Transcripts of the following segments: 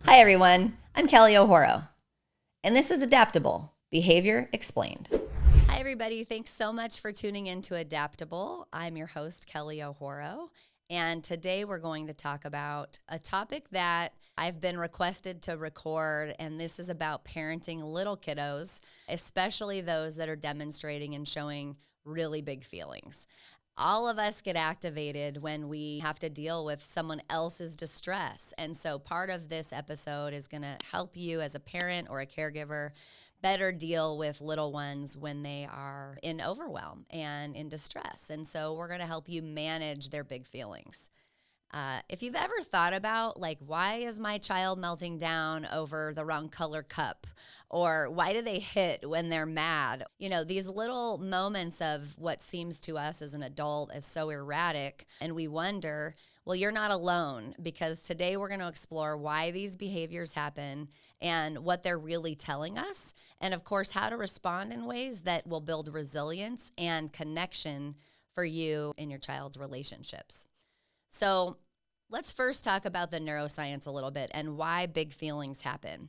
Hi, everyone. I'm Kelly O'Horo, and this is Adaptable, Behavior Explained. Hi, everybody. Thanks so much for tuning in to Adaptable. I'm your host, Kelly O'Horo, and today we're going to talk about a topic that I've been requested to record, and this is about parenting little kiddos, especially those that are demonstrating and showing really big feelings. All of us get activated when we have to deal with someone else's distress. And so part of this episode is going to help you as a parent or a caregiver better deal with little ones when they are in overwhelm and in distress. And so we're going to help you manage their big feelings. If you've ever thought about, like, why is my child melting down over the wrong color cup? Or why do they hit when they're mad? You know, these little moments of what seems to us as an adult is so erratic, and we wonder, well, you're not alone, because today we're going to explore why these behaviors happen and what they're really telling us, and of course, how to respond in ways that will build resilience and connection for you and your child's relationships. So let's first talk about the neuroscience a little bit and why big feelings happen.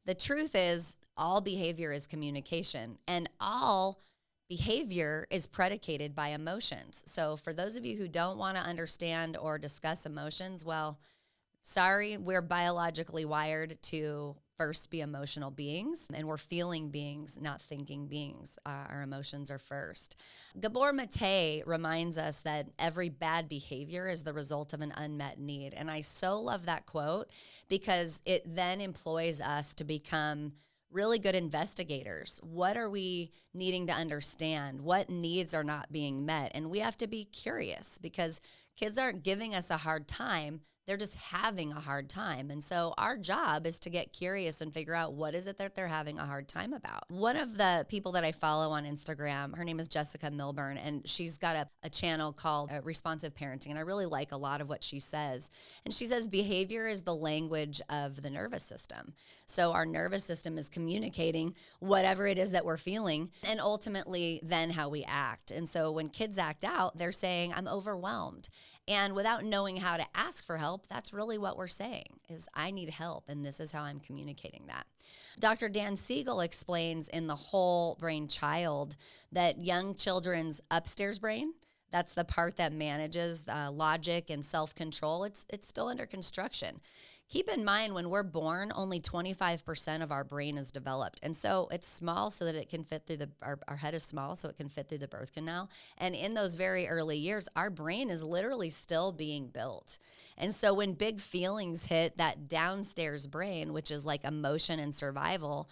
The truth is, all behavior is communication, and all behavior is predicated by emotions. So for those of you who don't want to understand or discuss emotions, well, sorry, we're biologically wired to first be emotional beings, and we're feeling beings, not thinking beings. Our emotions are first. Gabor Mate reminds us that every bad behavior is the result of an unmet need. And I so love that quote because it then employs us to become really good investigators. What are we needing to understand? What needs are not being met? And we have to be curious because kids aren't giving us a hard time. They're just having a hard time. And so our job is to get curious and figure out what is it that they're having a hard time about. One of the people that I follow on Instagram, her name is Jessica Milburn, and she's got a channel called Responsive Parenting. And I really like a lot of what she says. And she says behavior is the language of the nervous system. So our nervous system is communicating whatever it is that we're feeling and ultimately then how we act. And so when kids act out, they're saying, I'm overwhelmed. And without knowing how to ask for help, that's really what we're saying is I need help, and this is how I'm communicating that. Dr. Dan Siegel explains in The Whole Brain Child that young children's upstairs brain, that's the part that manages logic and self-control, it's still under construction. Keep in mind, when we're born, only 25% of our brain is developed. And so it's small so that it can fit through our head is small so it can fit through the birth canal. And in those very early years, our brain is literally still being built. And so when big feelings hit, that downstairs brain, which is like emotion and survival,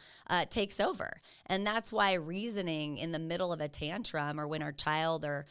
takes over. And that's why reasoning in the middle of a tantrum or when our child or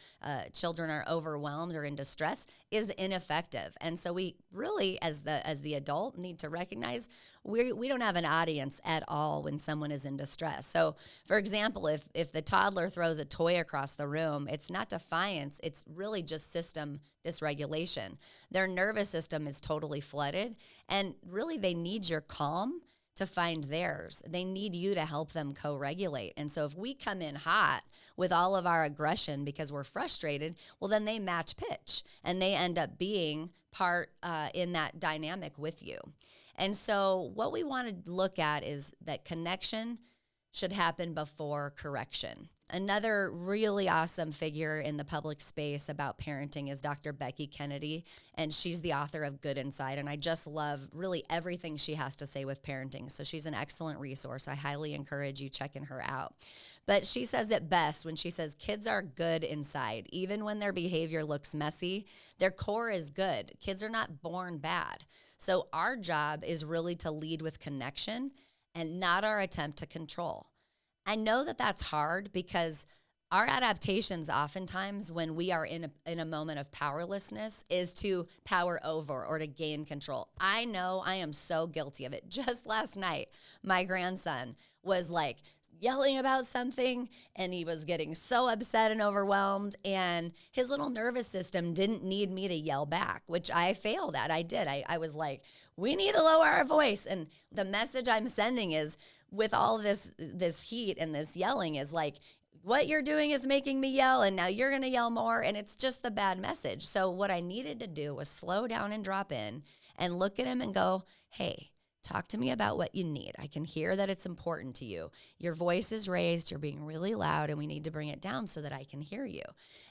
children are overwhelmed or in distress is ineffective. And so we really, as the adult, need to recognize we don't have an audience at all when someone is in distress. So, for example, if the toddler throws a toy across the room, it's not defiance, it's really just system dysregulation. Their nervous system is totally flooded, and really they need your calm to find theirs. They need you to help them co-regulate. And so if we come in hot with all of our aggression because we're frustrated, well, then they match pitch and they end up being part in that dynamic with you. And so what we want to look at is that connection should happen before correction. Another really awesome figure in the public space about parenting is Dr. Becky Kennedy, and she's the author of Good Inside, and I just love really everything she has to say with parenting. So she's an excellent resource. I highly encourage you checking her out. But she says it best when she says kids are good inside. Even when their behavior looks messy, their core is good. Kids are not born bad. So our job is really to lead with connection and not our attempt to control. I know that that's hard because our adaptations oftentimes when we are in a moment of powerlessness is to power over or to gain control. I know I am so guilty of it. Just last night, my grandson was like yelling about something and he was getting so upset and overwhelmed, and his little nervous system didn't need me to yell back, which I failed at. I did. I was like, we need to lower our voice. And the message I'm sending is, with all this heat and this yelling, is like, what you're doing is making me yell, and now you're going to yell more, and it's just the bad message. So what I needed to do was slow down and drop in and look at him and go, hey, Talk to me about what you need. I can hear that it's important to you. Your voice is raised, you're being really loud, and we need to bring it down so that I can hear you.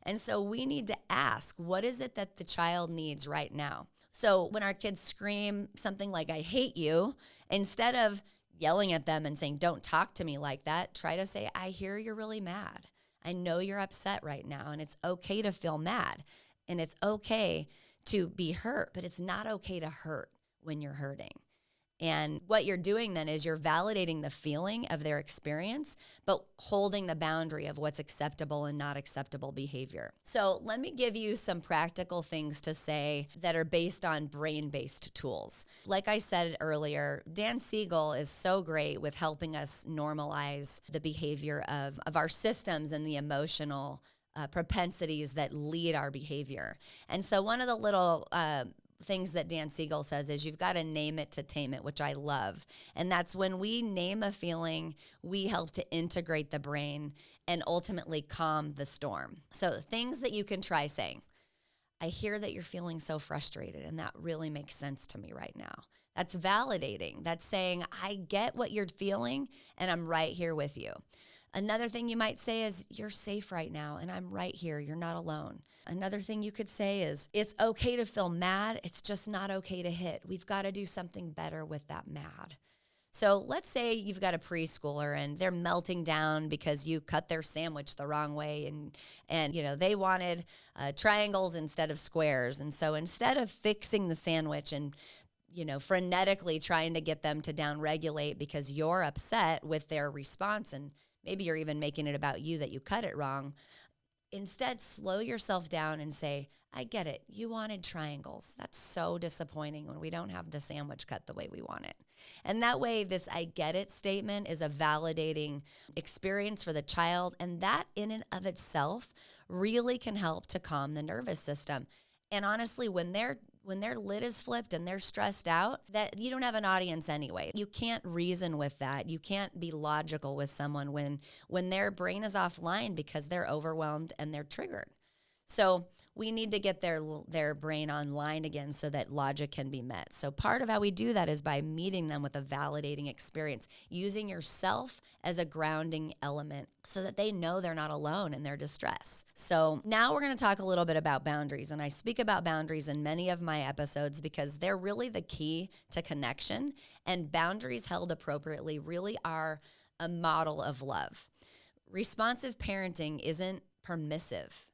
And so we need to ask, what is it that the child needs right now? So when our kids scream something like, I hate you, instead of yelling at them and saying, don't talk to me like that, try to say, I hear you're really mad. I know you're upset right now, and it's okay to feel mad, and it's okay to be hurt, but it's not okay to hurt when you're hurting. And what you're doing then is you're validating the feeling of their experience, but holding the boundary of what's acceptable and not acceptable behavior. So let me give you some practical things to say that are based on brain-based tools. Like I said earlier, Dan Siegel is so great with helping us normalize the behavior of our systems and the emotional propensities that lead our behavior. And so one of the little things that Dan Siegel says is you've got to name it to tame it, which I love. And that's when we name a feeling, we help to integrate the brain and ultimately calm the storm. So things that you can try saying, I hear that you're feeling so frustrated, and that really makes sense to me right now. That's validating. That's saying, I get what you're feeling, and I'm right here with you. Another thing you might say is, you're safe right now, and I'm right here. You're not alone. Another thing you could say is, it's okay to feel mad. It's just not okay to hit. We've got to do something better with that mad. So let's say you've got a preschooler and they're melting down because you cut their sandwich the wrong way, and you know they wanted triangles instead of squares. And so instead of fixing the sandwich and frenetically trying to get them to downregulate because you're upset with their response, and maybe you're even making it about you that you cut it wrong, instead slow yourself down and say, I get it. You wanted triangles. That's so disappointing when we don't have the sandwich cut the way we want it. And that way, this I get it statement is a validating experience for the child. And that in and of itself really can help to calm the nervous system. And honestly, when their lid is flipped and they're stressed out, that you don't have an audience anyway. You can't reason with that. You can't be logical with someone when their brain is offline because they're overwhelmed and they're triggered. So we need to get their brain online again so that logic can be met. So part of how we do that is by meeting them with a validating experience, using yourself as a grounding element so that they know they're not alone in their distress. So now we're going to talk a little bit about boundaries. And I speak about boundaries in many of my episodes because they're really the key to connection. And boundaries held appropriately really are a model of love. Responsive parenting isn't permissive.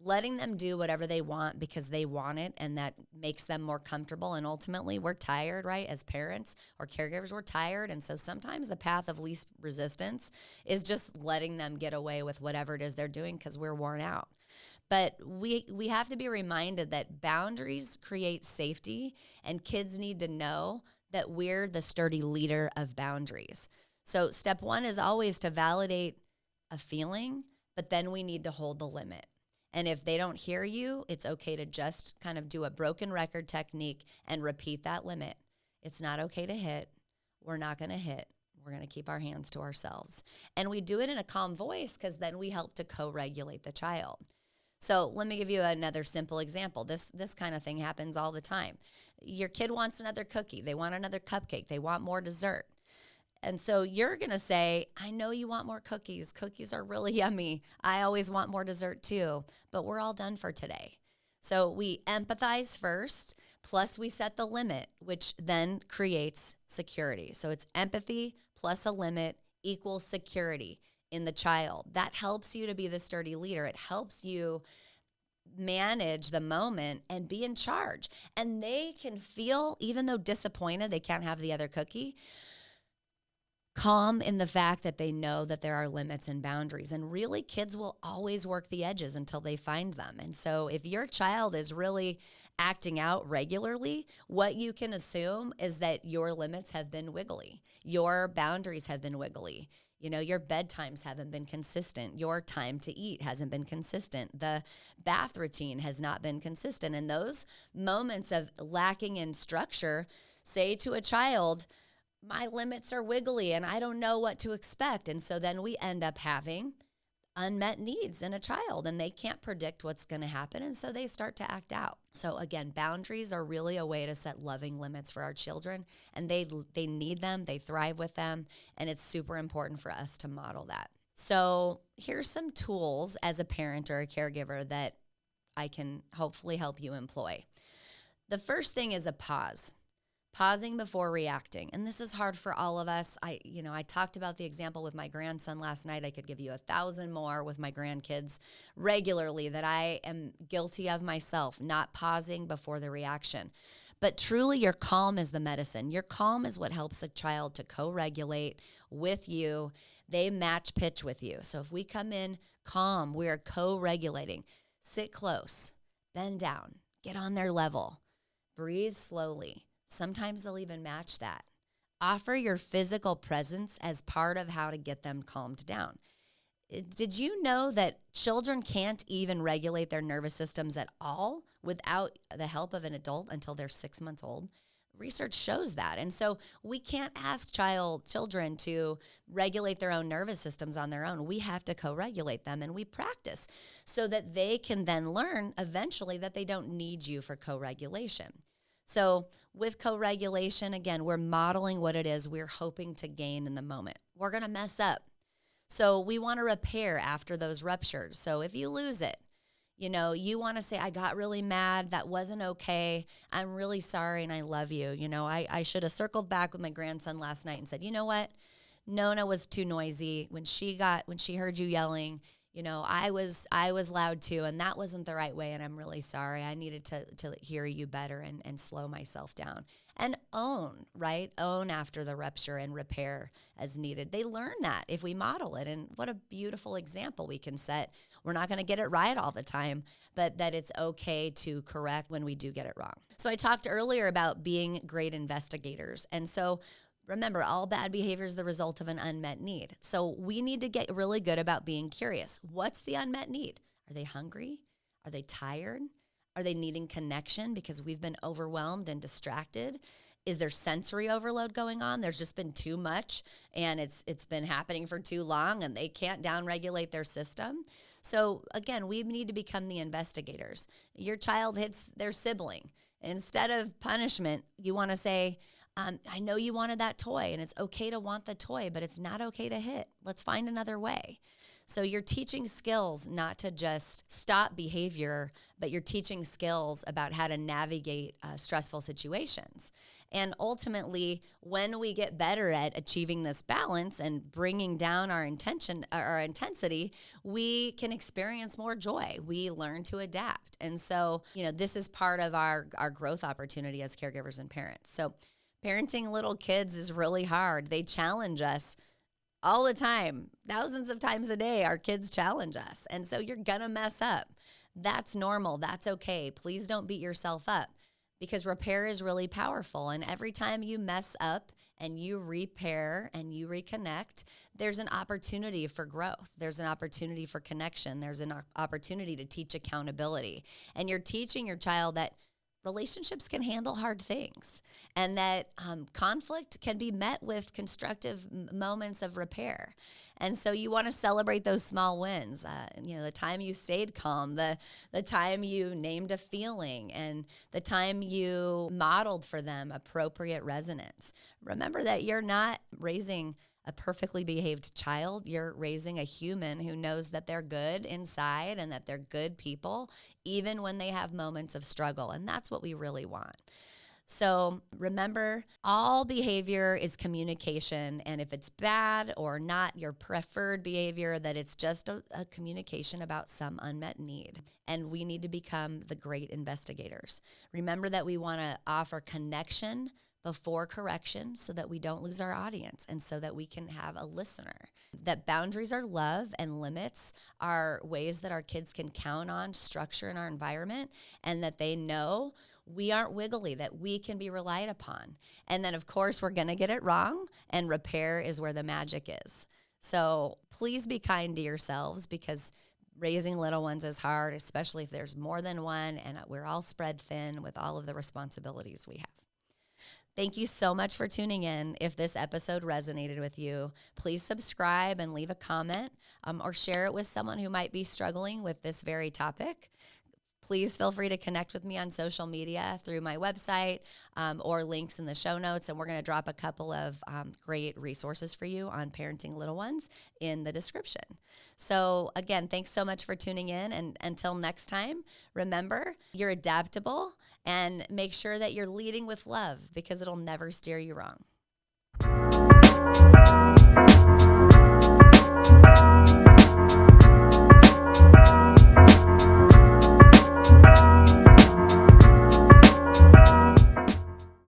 Letting them do whatever they want because they want it and that makes them more comfortable. And ultimately, we're tired, right? As parents or caregivers, we're tired. And so sometimes the path of least resistance is just letting them get away with whatever it is they're doing because we're worn out. But we have to be reminded that boundaries create safety, and kids need to know that we're the sturdy leader of boundaries. So step one is always to validate a feeling, but then we need to hold the limit. And if they don't hear you, it's okay to just kind of do a broken record technique and repeat that limit. It's not okay to hit. We're not going to hit. We're going to keep our hands to ourselves. And we do it in a calm voice because then we help to co-regulate the child. So let me give you another simple example. This kind of thing happens all the time. Your kid wants another cookie. They want another cupcake. They want more dessert. And so you're going to say, I know you want more cookies. Cookies are really yummy. I always want more dessert too, but we're all done for today. So we empathize first, plus we set the limit, which then creates security. So it's empathy plus a limit equals security in the child. That helps you to be the sturdy leader. It helps you manage the moment and be in charge. And they can feel, even though disappointed they can't have the other cookie, calm in the fact that they know that there are limits and boundaries. And really, kids will always work the edges until they find them. And so if your child is really acting out regularly, what you can assume is that your limits have been wiggly. Your boundaries have been wiggly. Your bedtimes haven't been consistent. Your time to eat hasn't been consistent. The bath routine has not been consistent. And those moments of lacking in structure say to a child, my limits are wiggly and I don't know what to expect. And so then we end up having unmet needs in a child, and they can't predict what's going to happen, and so they start to act out. So again, boundaries are really a way to set loving limits for our children, and they need them, they thrive with them, and it's super important for us to model that. So here's some tools as a parent or a caregiver that I can hopefully help you employ. The first thing is a pause. Pausing before reacting. And this is hard for all of us. I talked about the example with my grandson last night. I could give you 1,000 more with my grandkids regularly that I am guilty of myself, not pausing before the reaction. But truly, your calm is the medicine. Your calm is what helps a child to co-regulate with you. They match pitch with you. So if we come in calm, we are co-regulating. Sit close, bend down, get on their level, breathe slowly. Sometimes they'll even match that. Offer your physical presence as part of how to get them calmed down. Did you know that children can't even regulate their nervous systems at all without the help of an adult until they're 6 months old? Research shows that. And so we can't ask children to regulate their own nervous systems on their own. We have to co-regulate them, and we practice so that they can then learn eventually that they don't need you for co-regulation. So with co-regulation, again, we're modeling what it is we're hoping to gain in the moment. We're going to mess up. So we want to repair after those ruptures. So if you lose it, you want to say, I got really mad. That wasn't okay. I'm really sorry, and I love you. I should have circled back with my grandson last night and said, you know what? Nonna was too noisy. When she heard you yelling, I was loud too, and that wasn't the right way, and I'm really sorry. I needed to hear you better and slow myself down. And own after the rupture and repair as needed. They learn that if we model it, and what a beautiful example we can set. We're not going to get it right all the time, but that it's okay to correct when we do get it wrong. So I talked earlier about being great investigators, and so remember, all bad behavior is the result of an unmet need. So we need to get really good about being curious. What's the unmet need? Are they hungry? Are they tired? Are they needing connection because we've been overwhelmed and distracted? Is there sensory overload going on? There's just been too much, and it's been happening for too long, and they can't downregulate their system. So again, we need to become the investigators. Your child hits their sibling. Instead of punishment, you want to say, I know you wanted that toy, and it's okay to want the toy, but it's not okay to hit. Let's find another way. So you're teaching skills not to just stop behavior, but you're teaching skills about how to navigate stressful situations. And ultimately, when we get better at achieving this balance and bringing down our intensity, we can experience more joy. We learn to adapt. And so, this is part of our growth opportunity as caregivers and parents. So parenting little kids is really hard. They challenge us all the time. Thousands of times a day, our kids challenge us. And so you're going to mess up. That's normal. That's okay. Please don't beat yourself up, because repair is really powerful. And every time you mess up and you repair and you reconnect, there's an opportunity for growth. There's an opportunity for connection. There's an opportunity to teach accountability. And you're teaching your child that relationships can handle hard things, and that conflict can be met with constructive moments of repair. And so you want to celebrate those small wins. The time you stayed calm, the time you named a feeling, and the time you modeled for them appropriate resonance. Remember that you're not raising a perfectly behaved child. You're raising a human who knows that they're good inside and that they're good people, even when they have moments of struggle. And that's what we really want. So remember, all behavior is communication. And if it's bad or not your preferred behavior, that it's just a communication about some unmet need. And we need to become the great investigators. Remember that we want to offer connection before correction so that we don't lose our audience and so that we can have a listener. That boundaries are love and limits are ways that our kids can count on structure in our environment, and that they know we aren't wiggly, that we can be relied upon. And then, of course, we're going to get it wrong, and repair is where the magic is. So please be kind to yourselves, because raising little ones is hard, especially if there's more than one and we're all spread thin with all of the responsibilities we have. Thank you so much for tuning in. If this episode resonated with you, please subscribe and leave a comment or share it with someone who might be struggling with this very topic. Please feel free to connect with me on social media through my website or links in the show notes. And we're going to drop a couple of great resources for you on parenting little ones in the description. So again, thanks so much for tuning in. And until next time, remember, you're adaptable, and make sure that you're leading with love, because it'll never steer you wrong.